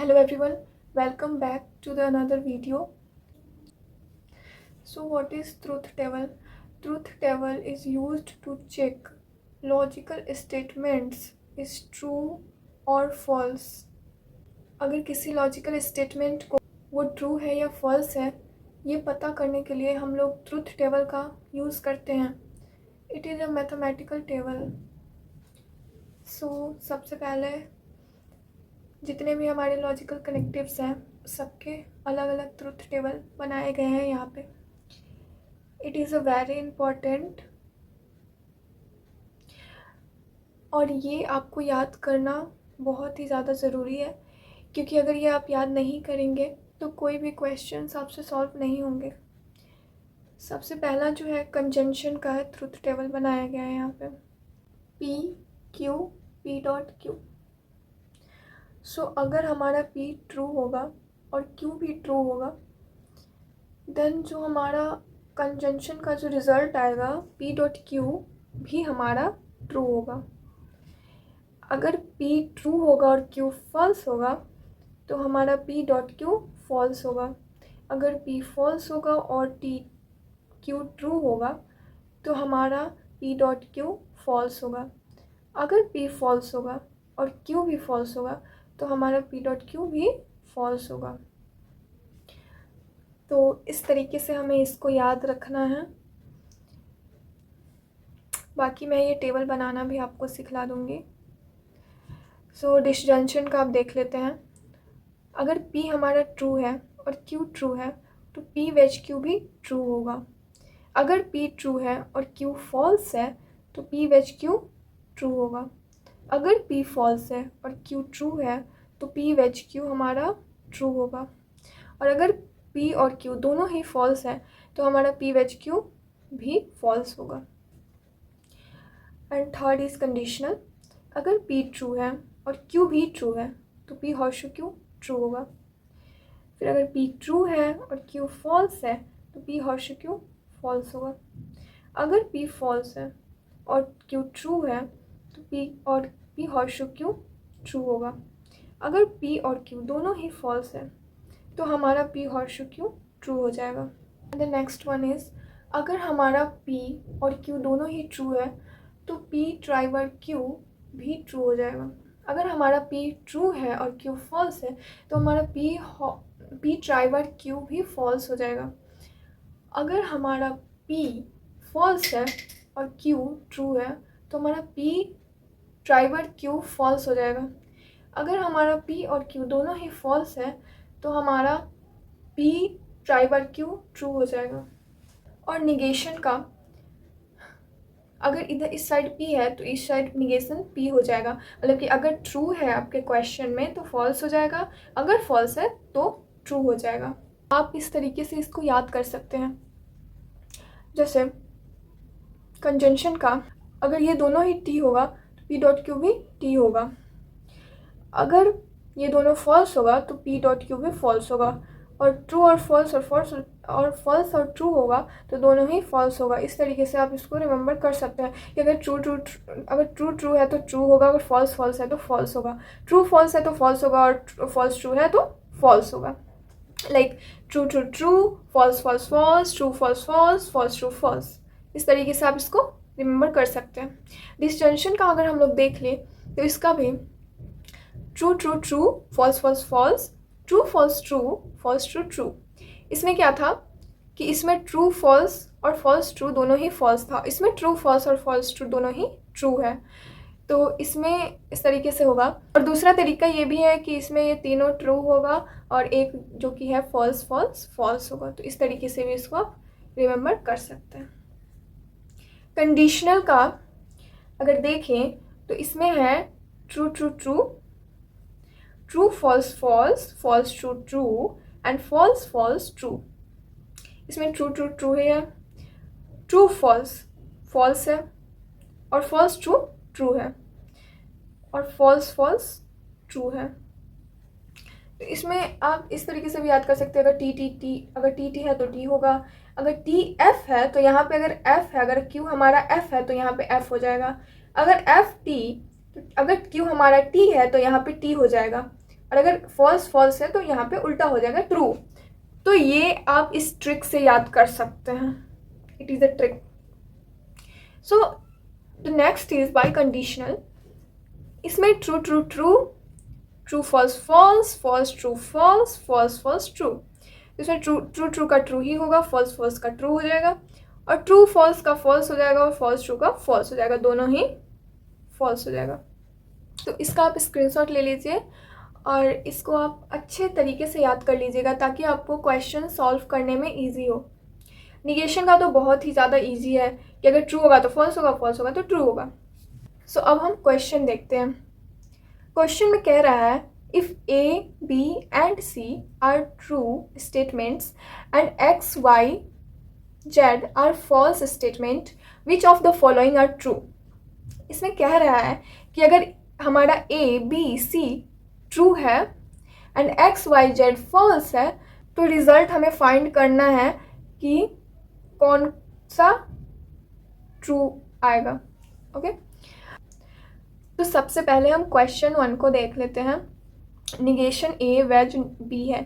Hello everyone, welcome back to the another video. So what is truth table? Truth table is used to check logical statements is true or false. अगर किसी logical statement को वो true है या false है ये पता करने के लिए हम लोग ट्रूथ टेबल का यूज़ करते हैं. It is a mathematical table. So सबसे पहले जितने भी हमारे लॉजिकल कनेक्टिव्स हैं सबके अलग अलग ट्रूथ टेबल बनाए गए हैं यहाँ पे. It is a very important और ये आपको याद करना बहुत ही ज़्यादा ज़रूरी है क्योंकि अगर ये आप याद नहीं करेंगे तो कोई भी क्वेश्चंस आपसे सॉल्व नहीं होंगे. सबसे पहला जो है कंजंक्शन का है ट्रूथ टेबल बनाया गया है यहाँ पे P Q P dot Q. So अगर हमारा P ट्रू होगा और Q भी ट्रू होगा देन जो हमारा कंजंक्शन का जो रिज़ल्ट आएगा P डॉट Q भी हमारा ट्रू होगा. अगर P ट्रू होगा और Q फॉल्स होगा तो हमारा P डॉट Q फॉल्स होगा. अगर P फॉल्स होगा और Q ट्रू होगा तो हमारा P डॉट Q फॉल्स होगा. अगर P फॉल्स होगा और Q भी फॉल्स होगा तो हमारा P डॉट Q भी फॉल्स होगा. तो इस तरीके से हमें इसको याद रखना है. बाकी मैं ये टेबल बनाना भी आपको सिखला दूँगी. सो डिसजंक्शन का आप देख लेते हैं. अगर P हमारा ट्रू है और Q ट्रू है तो P वेज Q भी ट्रू होगा. अगर P ट्रू है और Q फॉल्स है तो P वेज Q ट्रू होगा. अगर P फॉल्स है और Q ट्रू है तो P वेज Q हमारा ट्रू होगा. और अगर P और Q दोनों ही फॉल्स है तो हमारा P वेज Q भी फॉल्स होगा. And third is conditional. अगर P ट्रू है और Q भी ट्रू है तो P हॉर्शो Q ट्रू होगा. फिर अगर P ट्रू है और Q फॉल्स है तो P हॉर्शो Q फॉल्स होगा. अगर P फॉल्स है और Q ट्रू है तो P हॉर्शो Q ट्रू होगा. अगर P और Q दोनों ही फॉल्स है तो हमारा P हॉर्शो Q ट्रू हो जाएगा. द नेक्स्ट वन इज़ अगर हमारा P और Q दोनों ही ट्रू है तो P ट्राइवर Q भी ट्रू हो जाएगा. अगर हमारा P ट्रू है और Q फॉल्स है तो हमारा P ट्राइवर Q भी फॉल्स हो जाएगा. अगर हमारा P फॉल्स है और Q ट्रू है तो हमारा P ट्राइवर Q फॉल्स हो जाएगा. अगर हमारा P और Q दोनों ही फॉल्स है तो हमारा P ट्राइवर Q ट्रू हो जाएगा. और निगेशन का अगर इधर इस साइड P है तो इस साइड निगेशन P हो जाएगा. मतलब कि अगर ट्रू है आपके क्वेश्चन में तो फॉल्स हो जाएगा, अगर फॉल्स है तो ट्रू हो जाएगा. आप इस तरीके से इसको याद कर सकते हैं. जैसे कंजंक्शन का अगर ये दोनों ही T होगा तो P डॉट Q भी T होगा. अगर ये दोनों फॉल्स होगा तो P डॉट Q भी फॉल्स होगा. और ट्रू और फॉल्स और फॉल्स और ट्रू होगा तो दोनों ही फॉल्स होगा. इस तरीके से आप इसको रिमेंबर कर सकते हैं कि अगर ट्रू है तो ट्रू होगा, अगर फॉल्स है तो फॉल्स होगा, ट्रू फॉल्स है तो फॉल्स होगा और फॉल्स ट्रू है तो फॉल्स होगा. Like true true true, false false false, true false false, false true false. इस तरीके से आप इसको रिमेंबर कर सकते हैं. डिसजंक्शन का अगर हम लोग देख लें तो इसका भी true true true, false false false, true false true, false true true. इसमें क्या था कि इसमें ट्रू फॉल्स और फॉल्स ट्रू दोनों ही फॉल्स था. इसमें ट्रू फॉल्स और फॉल्स ट्रू दोनों ही ट्रू है. तो इसमें इस तरीके से होगा. और दूसरा तरीका ये भी है कि इसमें ये तीनों ट्रू होगा और एक जो कि है फॉल्स फॉल्स फॉल्स होगा. तो इस तरीके से भी इसको आप रिमेंबर कर सकते हैं. कंडीशनल का अगर देखें तो इसमें है true true true, true false false, false true true and false false true. इसमें ट्रू ट्रू ट्रू है, ट्रू फॉल्स फॉल्स है और फॉल्स ट्रू ट्रू है और फॉल्स फॉल्स ट्रू है. तो इसमें आप इस तरीके से भी याद कर सकते हैं. अगर टी अगर टी है तो टी होगा, अगर टी एफ है तो यहाँ पे अगर एफ है, अगर क्यू हमारा एफ है तो यहाँ पे एफ हो जाएगा. अगर एफ टी, अगर क्यू हमारा टी है तो यहाँ पे टी हो जाएगा. और अगर फॉल्स फॉल्स है तो यहाँ पे उल्टा हो जाएगा ट्रू। तो ये आप इस ट्रिक से याद कर सकते हैं, it is a trick. So the next is biconditional. इसमें true true true, true false false, false true false, false false true. इसमें ट्रू ट्रू ट्रू का ट्रू ही होगा, फॉल्स फॉल्स का ट्रू हो जाएगा, और ट्रू फॉल्स का फॉल्स हो जाएगा, और फॉल्स ट्रू का फॉल्स हो जाएगा, दोनों ही फॉल्स हो जाएगा। तो इसका आप स्क्रीनशॉट ले लीजिए और इसको आप अच्छे तरीके से याद कर लीजिएगा ताकि आपको क्वेश्चन सॉल्व करने में ईजी हो। निगेशन का तो बहुत ही ज़्यादा ईजी है कि अगर ट्रू होगा तो फॉल्स होगा, फॉल्स होगा तो ट्रू होगा। सो अब हम क्वेश्चन देखते हैं। क्वेश्चन में कह रहा है if A B and C are true statements and X Y Z are false statement, which of the following are true. इसमें कह रहा है कि अगर हमारा ए बी सी ट्रू है and X Y Z false है तो रिजल्ट हमें फाइंड करना है कि कौन सा ट्रू आएगा। ओके, तो सबसे पहले हम क्वेश्चन 1 को देख लेते हैं। निगेशन ए वेज बी है,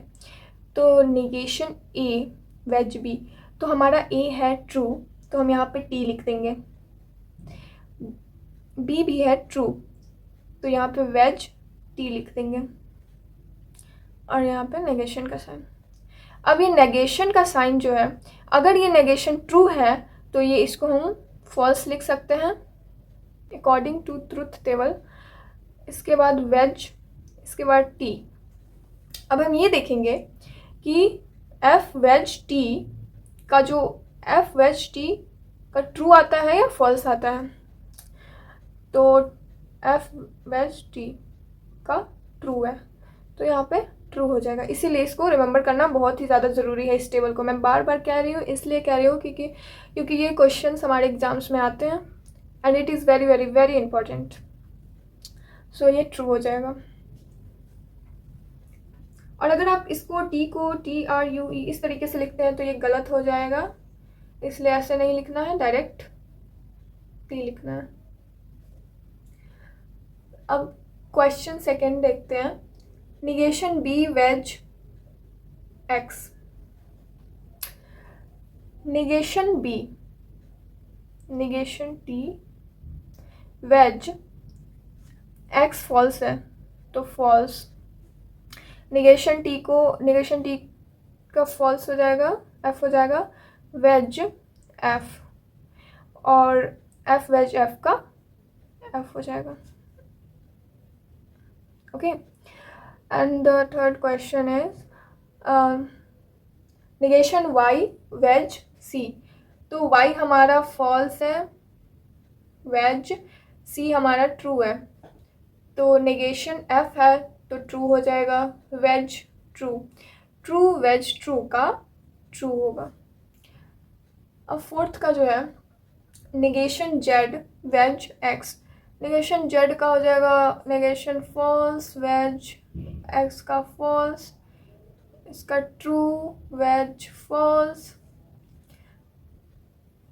तो निगेशन ए वेज बी, तो हमारा ए है ट्रू तो हम यहाँ पे टी लिख देंगे, बी भी है ट्रू तो यहाँ पे वेज टी लिख देंगे, और यहाँ पे नेगेशन का साइन। अब ये नेगेशन का साइन जो है, अगर ये नेगेशन ट्रू है तो ये इसको हम फॉल्स लिख सकते हैं अकॉर्डिंग टू ट्रूथ टेबल। इसके बाद वेज, इसके बाद टी। अब हम ये देखेंगे कि एफ वेज टी का जो एफ वेज टी का ट्रू आता है या फॉल्स आता है, तो एफ वेज टी का ट्रू है तो यहाँ पे ट्रू हो जाएगा। इसीलिए इसको रिमेंबर करना बहुत ही ज़्यादा ज़रूरी है। इस टेबल को मैं बार बार कह रही हूँ, इसलिए कह रही हूँ क्योंकि ये क्वेश्चंस हमारे एग्जाम्स में आते हैं and it is very very very important. So ये ट्रू हो जाएगा। और अगर आप इसको टी को टी आर यू ई इस तरीके से लिखते हैं तो ये गलत हो जाएगा, इसलिए ऐसे नहीं लिखना है, डायरेक्ट टी लिखना है। अब क्वेश्चन सेकेंड देखते हैं। Negation B wedge X, negation B, negation T wedge X false है तो फॉल्स, निगेशन टी का फॉल्स हो जाएगा, एफ हो जाएगा वेज एफ, और एफ वेज एफ का एफ हो जाएगा। Okay, and the third question is negation Y wedge C, तो वाई हमारा फॉल्स है, वेज सी हमारा ट्रू है, तो निगेशन एफ है तो ट्रू हो जाएगा, wedge true, true wedge true का ट्रू होगा। अब फोर्थ का जो है negation Z wedge X, negation Z का हो जाएगा निगेशन फॉल्स, वेज एक्स का फॉल्स, इसका ट्रू वेज फॉल्स,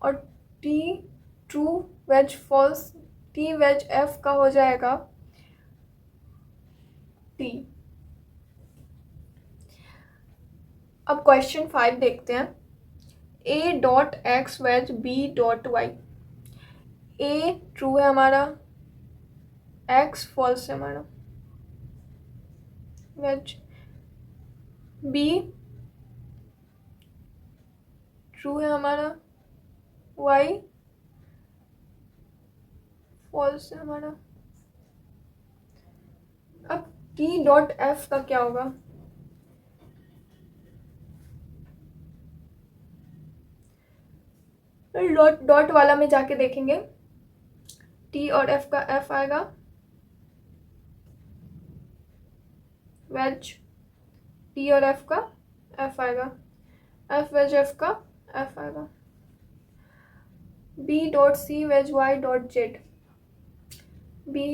और T true wedge false, T wedge F का हो जाएगा टी। अब क्वेश्चन 5 देखते हैं। A dot X wedge B dot Y, A true है हमारा, एक्स फॉल्स है हमारा, वेज बी ट्रू है हमारा, वाई फॉल्स है हमारा। अब टी डॉट एफ का क्या होगा, डॉट वाला में जाके देखेंगे, टी और एफ का एफ आएगा, वेज टी और एफ का एफ आएगा, एफ वेज एफ का एफ आएगा। B dot C wedge Y dot Z, B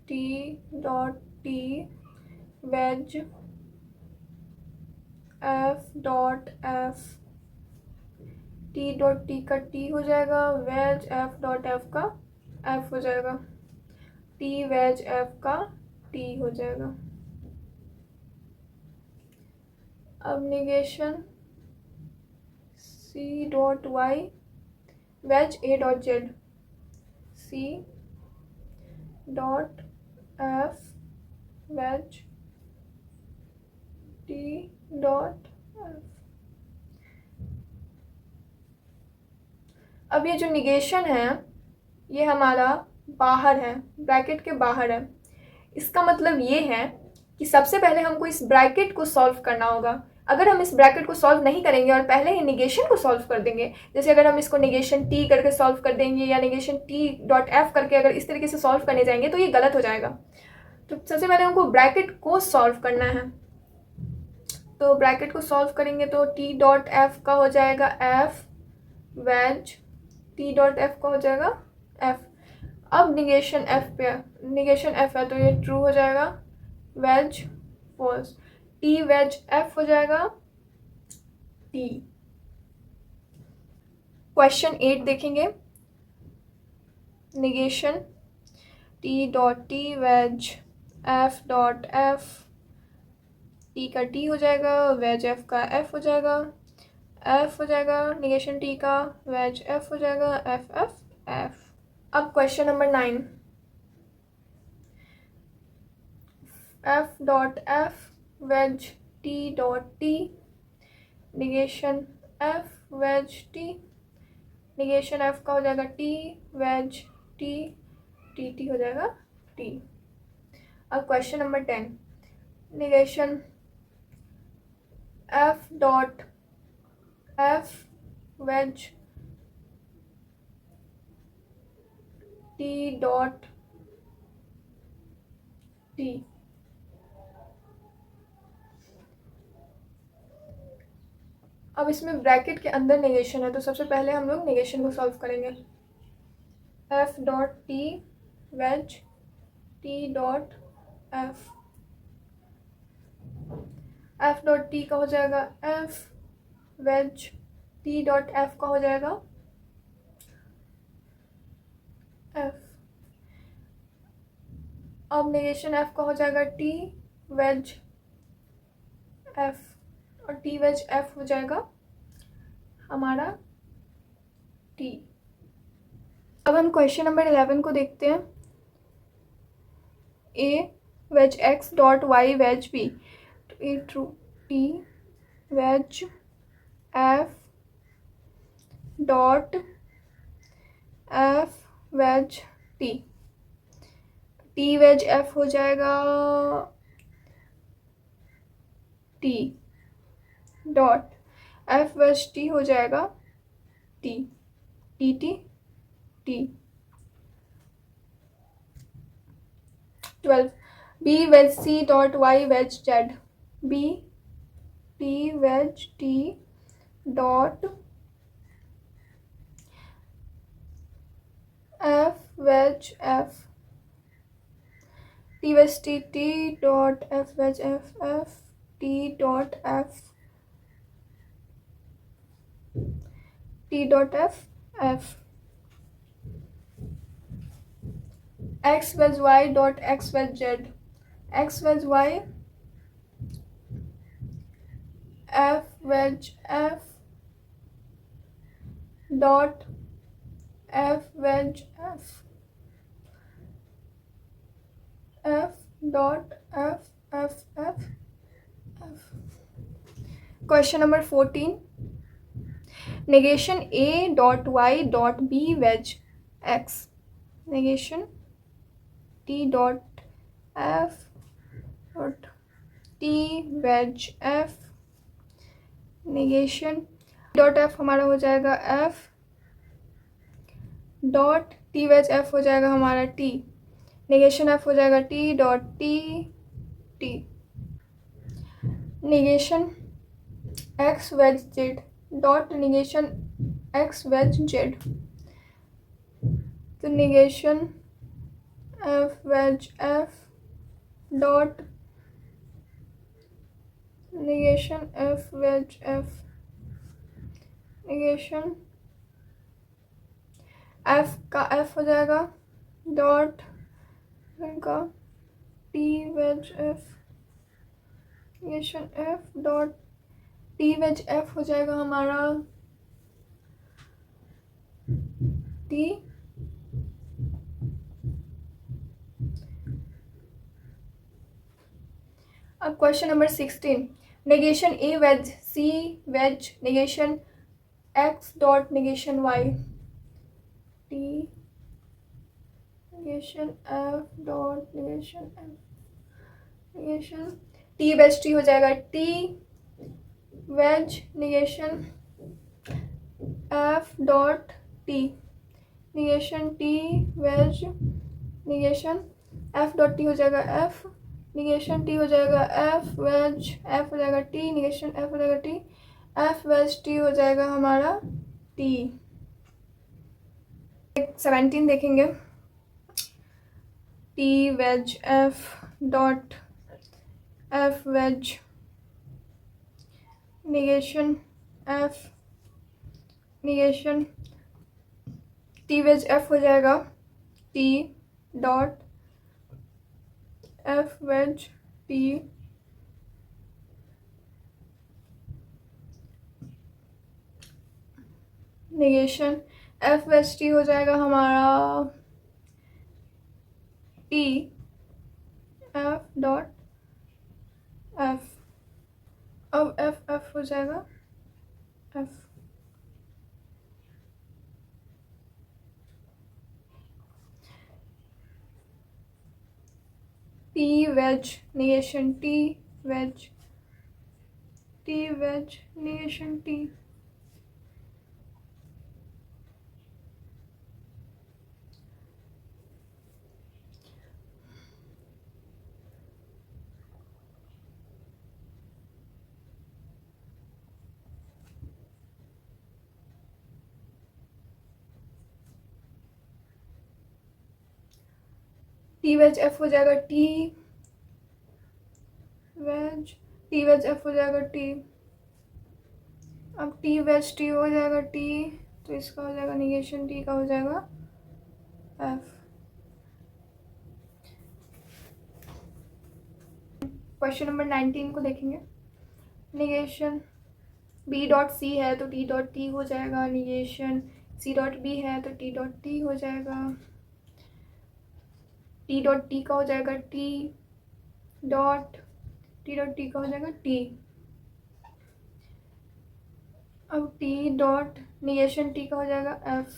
T dot T wedge F dot F, T dot T का टी हो जाएगा, वेज एफ डॉट एफ का F हो जाएगा, टी वेज एफ का T हो जाएगा। अब negation C dot Y wedge A dot Z, C dot F wedge T dot F. अब ये जो निगेशन है ये हमारा बाहर है, ब्रैकेट के बाहर है। इसका मतलब ये है कि सबसे पहले हमको इस ब्रैकेट को सॉल्व करना होगा। अगर हम इस ब्रैकेट को सॉल्व नहीं करेंगे और पहले ही निगेशन को सॉल्व कर देंगे, जैसे अगर हम इसको निगेशन टी करके सॉल्व कर देंगे या निगेशन टी डॉट एफ करके अगर इस तरीके से सॉल्व करने जाएंगे तो ये गलत हो जाएगा। तो सबसे पहले हमको ब्रैकेट को सॉल्व करना है। तो ब्रैकेट को सॉल्व करेंगे तो टी डॉट एफ का हो जाएगा F wedge T dot F का हो जाएगा एफ। अब निगेशन एफ पे, निगेशन एफ है तो ये ट्रू हो जाएगा, wedge false, T wedge F हो जाएगा टी। क्वेश्चन 8 देखेंगे, negation T dot T wedge F dot F, T का टी हो जाएगा, वेज एफ का एफ हो जाएगा, एफ हो जाएगा निगेशन टी का, वेज एफ हो जाएगा, एफ एफ एफ। अब question number 9, F dot F wedge T dot T, negation F wedge T, negation F का हो जाएगा T wedge T, T T हो जाएगा टी। अब question number 10, negation F dot F wedge T dot T. अब इसमें bracket के अंदर नेगेशन है तो सबसे पहले हम लोग नेगेशन को सॉल्व करेंगे। F dot T wedge T dot F, F dot T का हो जाएगा F wedge T dot F का हो जाएगा एफ। अब नेगेशन एफ का हो जाएगा टी वेज एफ और टी वेज एफ हो जाएगा हमारा टी। अब हम क्वेश्चन नंबर 11 को देखते हैं, A wedge X dot Y wedge B, तो A true, T wedge F dot F wedge T, T wedge F हो जाएगा T dot F wedge T हो जाएगा T, T T T. 12, B wedge C dot Y wedge Z, B T wedge T dot F wedge F, T wedge T T dot F wedge F F T dot F, T dot F F. X wedge Y dot X wedge Z, X wedge Y F wedge F dot F wedge F, F dot F F F F. Question number 14, negation A dot Y dot B wedge X, negation T dot F dot T wedge F, negation dot F हमारा हो जाएगा F dot T wedge F हो जाएगा हमारा T, negation F हो जाएगा T dot T T, negation X wedge Z dot negation X wedge Z, तो negation F wedge F dot negation F wedge F, negation F का F हो जाएगा dot का T wedge F, negation F dot T wedge F हो जाएगा हमारा T अब question number 16 negation A wedge C wedge negation X dot negation Y T negation F dot negation F negation T wedge T हो जाएगा T wedge negation F dot T negation T wedge negation F dot T हो जाएगा F negation T हो जाएगा F wedge F हो जाएगा T negation F हो जाएगा टी एफ वेज टी हो जाएगा हमारा टी 17 देखेंगे T wedge F dot F wedge negation F negation T wedge F हो जाएगा T dot F wedge T negation F wedge T हो जाएगा हमारा टी एफ डॉट एफ अब एफ एफ हो जाएगा F T wedge negation T wedge negation T T wedge F हो जाएगा टी वेज एफ हो जाएगा टी अब टी वेज टी हो जाएगा टी तो इसका हो जाएगा निगेशन टी का हो जाएगा एफ क्वेश्चन नंबर 19 को देखेंगे निगेशन बी डॉट सी है तो टी डॉट टी हो जाएगा निगेशन सी डॉट बी है तो टी डॉट टी हो जाएगा टी डॉट टी का हो जाएगा टी डॉट टी का हो जाएगा टी अब टी डॉट निगेशन टी का हो जाएगा एफ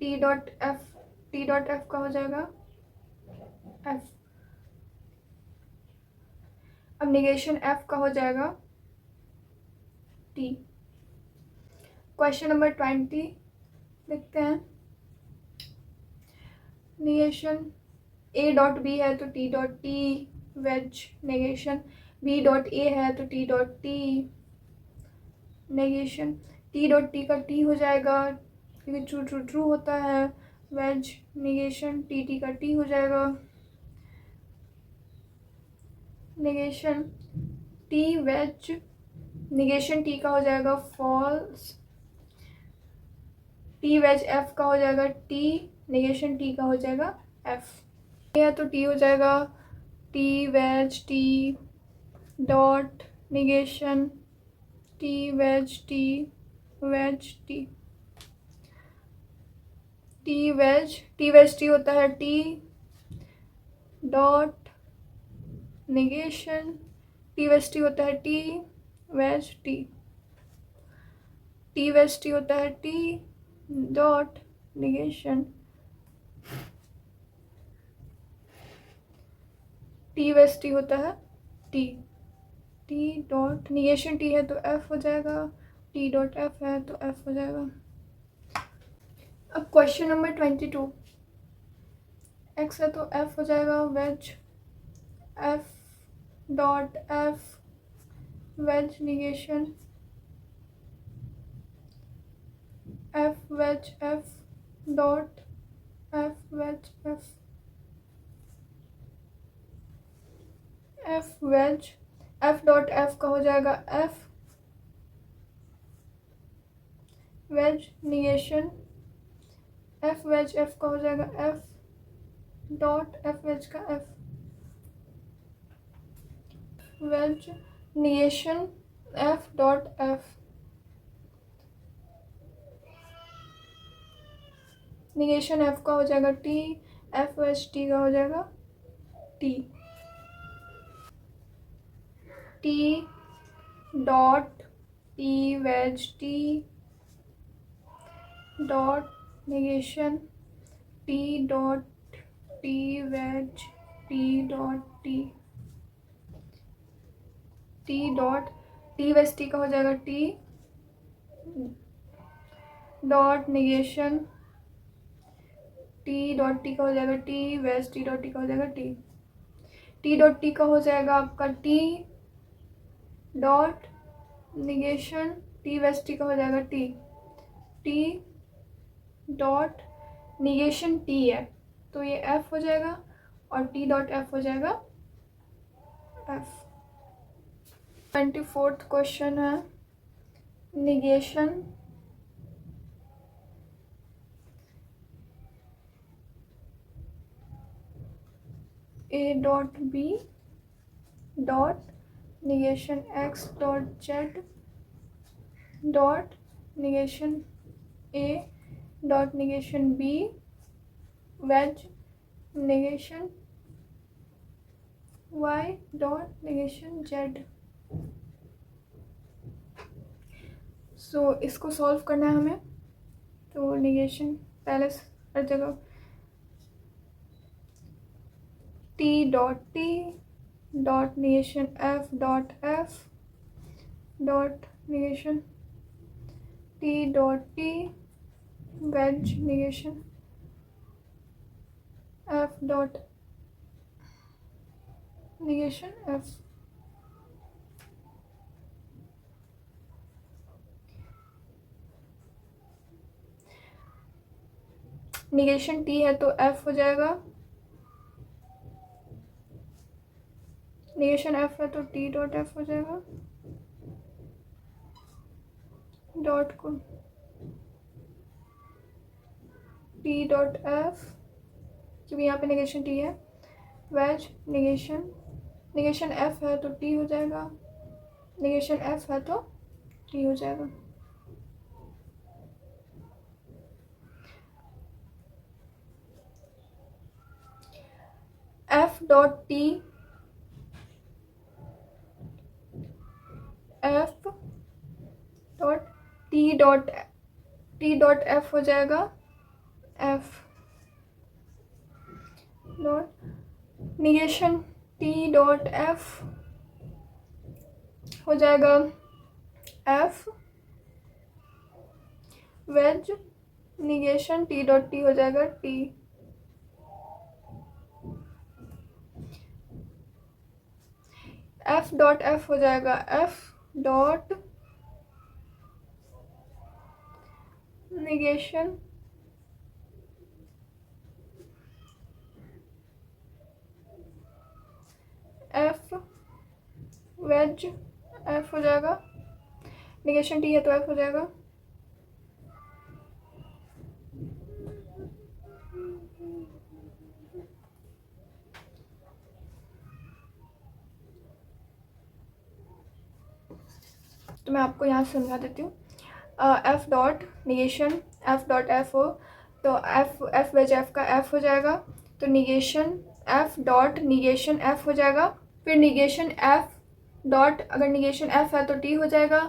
टी डॉट एफ का हो जाएगा एफ अब निगेशन एफ का हो जाएगा टी क्वेश्चन नंबर 20 देखते हैं निगेशन ए डॉट बी है तो T dot T wedge negation B dot A है तो T dot T negation T dot T का टी हो जाएगा क्योंकि ट्रू ट्रू ट्रू होता है वेज नेगेशन टी का टी हो जाएगा negation T wedge negation T का हो जाएगा फॉल्स टी वेज एफ का हो जाएगा टी नेगेशन टी का हो जाएगा एफ या तो टी हो जाएगा T wedge T dot negation T wedge T wedge T होता है T dot negation T wedge T होता है टी वेज टी होता है T dot negation T wedge T होता है टी डॉट निगेशन टी है तो एफ हो जाएगा टी डॉट एफ है तो एफ हो जाएगा अब क्वेश्चन नंबर 22 एक्स है तो एफ हो जाएगा wedge F dot F wedge negation F wedge F dot F wedge F wedge F dot F का हो जाएगा F wedge negation F wedge F का हो जाएगा एफ डॉट एफ वेज का F wedge negation F dot F, negation F का हो जाएगा टी, एफ एच टी का हो जाएगा T, T dot T wedge T dot negation T dot T wedge T dot T dot T wedge T का हो जाएगा T dot negation T dot T का हो जाएगा T wedge T dot T का हो जाएगा टी, टी डॉट टी का हो जाएगा आपका T dot negation T wedge T का हो जाएगा T, T dot negation T है तो ये एफ हो जाएगा और टी डॉट एफ हो जाएगा एफ। 24th क्वेश्चन है negation A dot B dot negation X dot Z dot negation A dot negation B wedge negation Y dot negation Z. So इसको सॉल्व करना है हमें, तो निगेशन पहले हर जगह T dot negation F dot F dot negation T dot T wedge negation F dot negation F. Negation T है तो एफ हो जाएगा, निगेशन एफ है तो टी डॉट एफ हो जाएगा, डॉट को टी डॉट एफ क्योंकि यहाँ पे निगेशन टी है, वेज निगेशन एफ है तो टी हो जाएगा, निगेशन एफ है तो टी हो जाएगा। F dot T F dot T dot F हो जाएगा F dot negation T dot F हो जाएगा F wedge negation T dot T हो जाएगा टी, एफ डॉट एफ हो जाएगा F dot negation F wedge F हो जाएगा, निगेशन टी है तो एफ हो जाएगा, तो मैं आपको यहाँ से समझा देती हूँ। F dot negation F dot F हो तो एफ वेज एफ का एफ हो जाएगा, तो negation F dot negation F हो जाएगा, फिर निगेशन एफ डॉट अगर निगेशन एफ है तो टी हो जाएगा,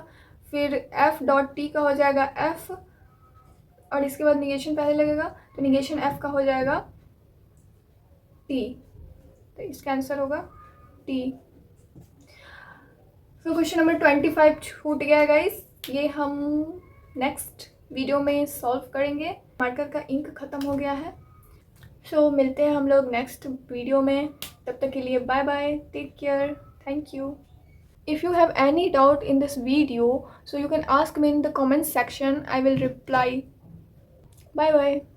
फिर एफ डॉट टी का हो जाएगा एफ और इसके बाद निगेशन पहले लगेगा तो निगेशन एफ का हो जाएगा टी, तो इसका आंसर होगा टी। तो क्वेश्चन नंबर 25 छूट गया है गाइस, ये हम नेक्स्ट वीडियो में सॉल्व करेंगे। मार्कर का इंक ख़त्म हो गया है। सो मिलते हैं हम लोग नेक्स्ट वीडियो में, तब तक के लिए bye bye, take care, thank you. If you have any doubt in this video, so you can ask me in the comment section, I will reply. Bye bye.